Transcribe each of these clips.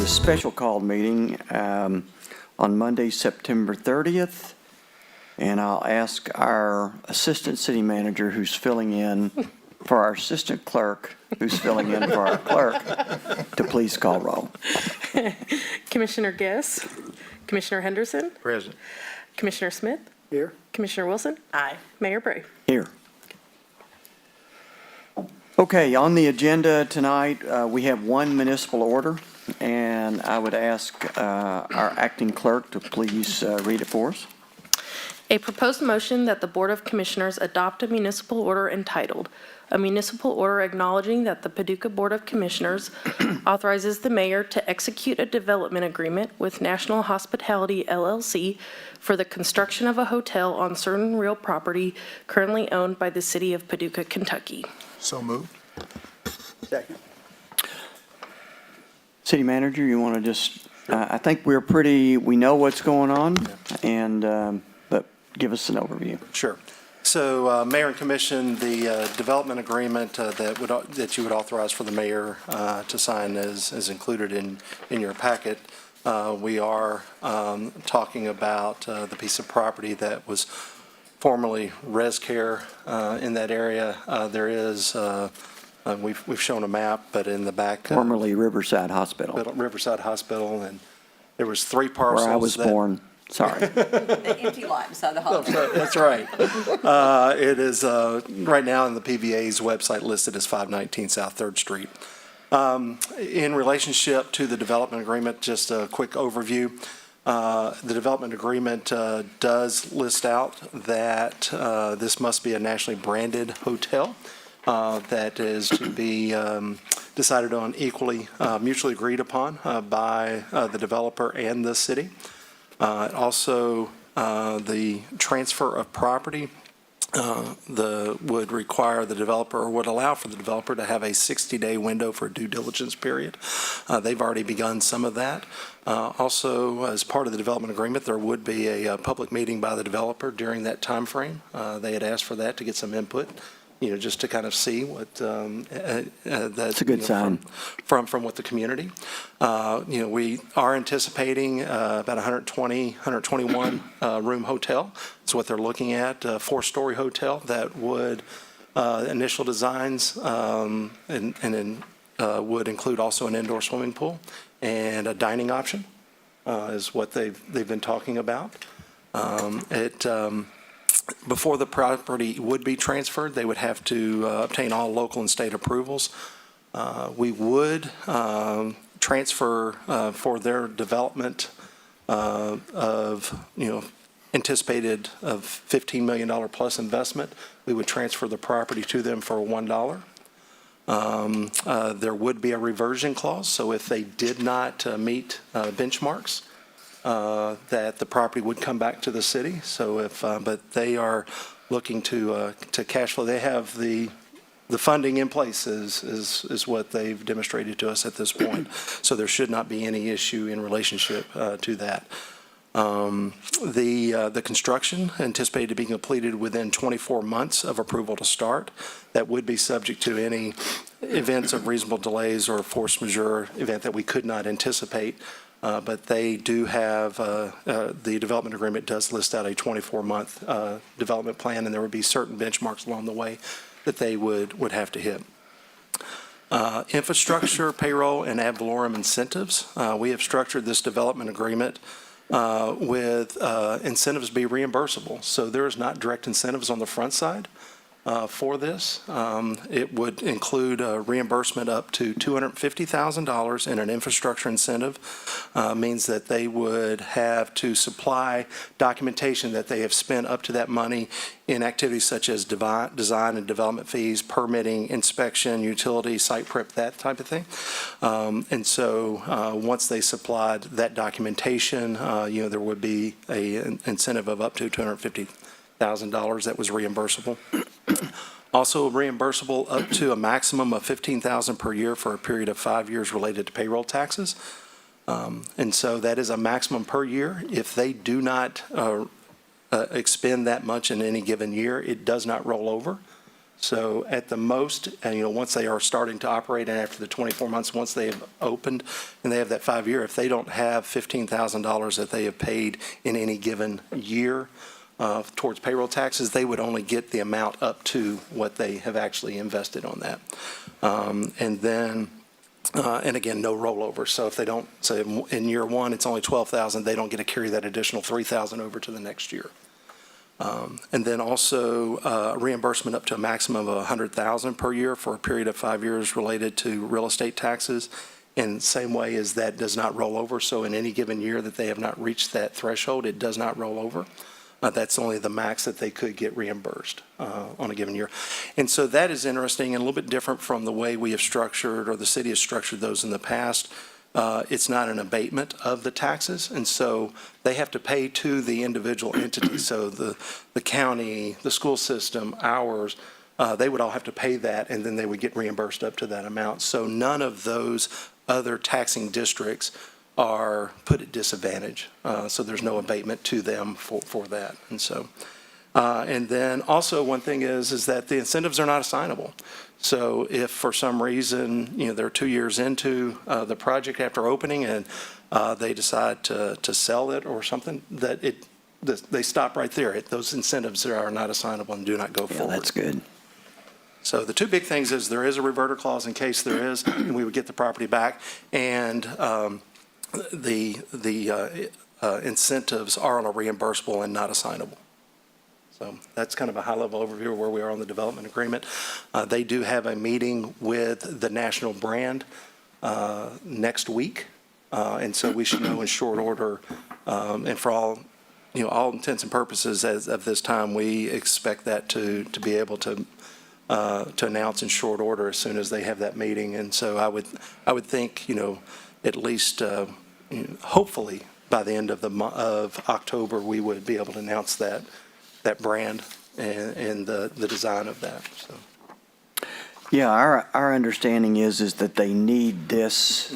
special call meeting on Monday, September 30th. And I'll ask our assistant city manager who's filling in for our assistant clerk, who's filling in for our clerk, to please call roll. Commissioner Guess, Commissioner Henderson, Present. Commissioner Smith, Here. Commissioner Wilson. Aye. Mayor Bray. Here. Okay, on the agenda tonight, we have one municipal order, and I would ask our acting clerk to please read it for us. A proposed motion that the Board of Commissioners adopt a municipal order entitled, "A Municipal Order Acknowledging that the Paducah Board of Commissioners authorizes the mayor to execute a development agreement with National Hospitality LLC for the construction of a hotel on certain real property currently owned by the City of Paducah, Kentucky." So moved. Second. City manager, you want to just, I think we know what's going on, and but give us an overview. Sure. So, Mayor and Commission, the development agreement that you would authorize for the mayor to sign is included in your packet. We are talking about the piece of property that was formerly ResCare in that area. There is, we've shown a map, but in the back. Formerly Riverside Hospital. Riverside Hospital, and there was 3 parcels. Where I was born. Sorry. The empty lot beside the hospital. That's right. It is right now on the PVA's website listed as 519 South 3rd Street. In relationship to the development agreement, just a quick overview. The development agreement does list out that this must be a nationally branded hotel that is to be decided on equally, mutually agreed upon by the developer and the city. Also, the transfer of property would require the developer, or would allow for the developer to have a 60-day window for a due diligence period. They've already begun some of that. Also, as part of the development agreement, there would be a public meeting by the developer during that time frame. They had asked for that to get some input, just to kind of see what that's a good sign from what the community. We are anticipating about 121 room hotel. That's what they're looking at, a 4-story hotel that would initial designs and then would include also an indoor swimming pool and a dining option is what they've been talking about. Before the property would be transferred, they would have to obtain all local and state approvals. We would transfer for their development of, anticipated of $15 million plus investment. We would transfer the property to them for $1. There would be a reversion clause, so if they did not meet benchmarks, that the property would come back to the city. So but they are looking to cash flow. They have the funding in place is what they've demonstrated to us at this point. So there should not be any issue in relationship to that. The construction anticipated to be completed within 24 months of approval to start. That would be subject to any events of reasonable delays or force majeure event that we could not anticipate. But they do have, the development agreement does list out a 24-month development plan, and there would be certain benchmarks along the way that they would have to hit. Infrastructure, payroll, and ad valorem incentives. We have structured this development agreement with incentives be reimbursable. So there is not direct incentives on the front side for this. It would include a reimbursement up to $250,000 in an infrastructure incentive. Means that they would have to supply documentation that they have spent up to that money in activities such as design and development fees, permitting, inspection, utility, site prep, that type of thing. And so once they supplied that documentation, there would be an incentive of up to $250,000 that was reimbursable. Also reimbursable up to a maximum of $15,000 per year for a period of 5 years related to payroll taxes. And so that is a maximum per year. If they do not expend that much in any given year, it does not roll over. So at the most, and once they are starting to operate, and after the 24 months, once they have opened and they have that 5-year, if they don't have $15,000 that they have paid in any given year towards payroll taxes, they would only get the amount up to what they have actually invested on that. And then, and again, no rollover. So if they don't, say in year one, it's only $12,000, they don't get to carry that additional $3,000 over to the next year. And then also reimbursement up to a maximum of $100,000 per year for a period of 5 years related to real estate taxes. In the same way as that does not roll over. So in any given year that they have not reached that threshold, it does not roll over. That's only the max that they could get reimbursed on a given year. And so that is interesting and a little bit different from the way we have structured, or the city has structured those in the past. It's not an abatement of the taxes, and so they have to pay to the individual entities. So the county, the school system, ours, they would all have to pay that, and then they would get reimbursed up to that amount. So none of those other taxing districts are put at disadvantage. So there's no abatement to them for that. And so, and then also one thing is that the incentives are not assignable. So if for some reason, they're 2 years into the project after opening and they decide to sell it or something, they stop right there. Those incentives are not assignable and do not go Yeah, forward. that's good. So the two big things is there is a reverter clause in case there is, and we would get the property back. And the incentives are on a reimbursable and not assignable. So that's kind of a high-level overview of where we are on the development agreement. They do have a meeting with the national brand next week, and so we should know in short order. And for all intents and purposes, as of this time, we expect that to be able to announce in short order as soon as they have that meeting. And so I would think at least hopefully by the end of October we would be able to announce that brand and the design of that. So. Yeah, our understanding is that they need this,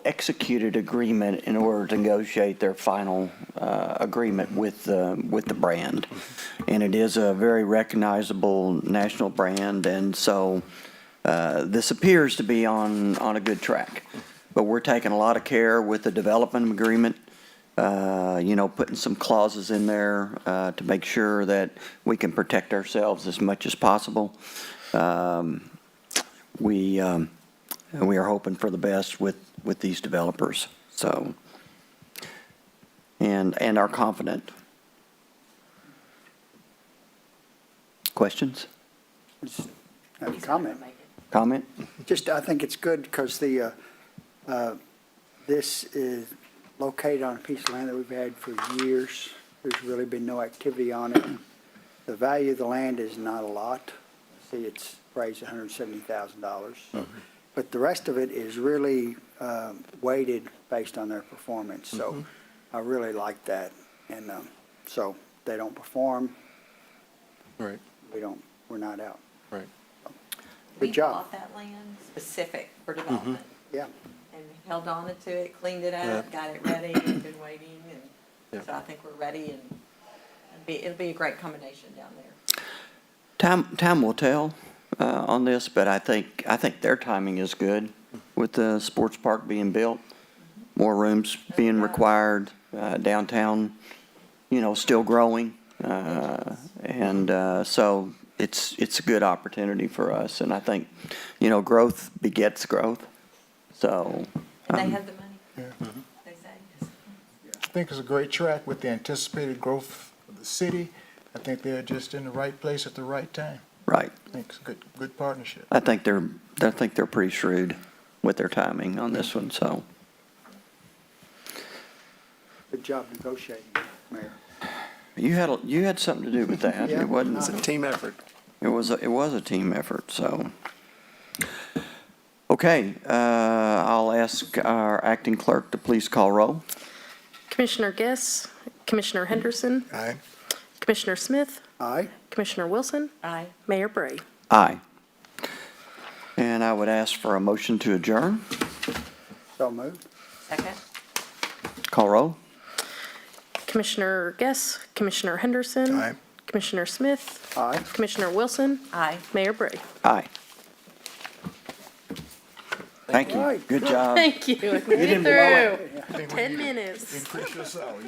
executed agreement in order to negotiate their final agreement with the brand. And it is a very recognizable national brand, and so this appears to be on a good track. But we're taking a lot of care with the development agreement, putting some clauses in there to make sure that we can protect ourselves as much as possible. We are hoping for the best with these developers, so, and are confident. Questions? I have a comment. Comment? Just, I think it's good because this is located on a piece of land that we've had for years. There's really been no activity on it. The value of the land is not a lot. See, it's raised $170,000. But the rest of it is really weighted based on their performance. So I really like that. And so they don't perform. Right. We're not out. Right. We Good job. bought that land specific for development Yeah. and held on to it, cleaned it up, got it ready, and been waiting. Yeah. And so I think we're ready, and it'll be a great combination down there. Time will tell on this, but I think their timing is good with the sports park being built, more rooms being required, downtown, still growing, and so it's a good opportunity for us. And I think, growth begets growth. So And they have the money, they say. I think it's a great track with the anticipated growth of the city. I think they're just in the right place at the right time. right. I think it's a good partnership. I think they're pretty shrewd with their timing on this one. So Good job negotiating, Mayor. you had something to do with that. Yeah. It wasn't. It's a team effort. It was a team effort. So okay, I'll ask our acting clerk to please call roll. Commissioner Guess, Commissioner Henderson, Aye. Commissioner Smith, Aye. Commissioner Wilson, Aye. Mayor Bray. Aye. And I would ask for a motion to adjourn. So moved. Second? Call roll. Commissioner Guess, Commissioner Henderson, Aye. Commissioner Smith, Aye. Commissioner Wilson, Aye. Mayor Bray. Aye. Thank All you. right, Good job. Thank you. Made it didn't blow through. I think we 10 need to minutes. Increase your salary.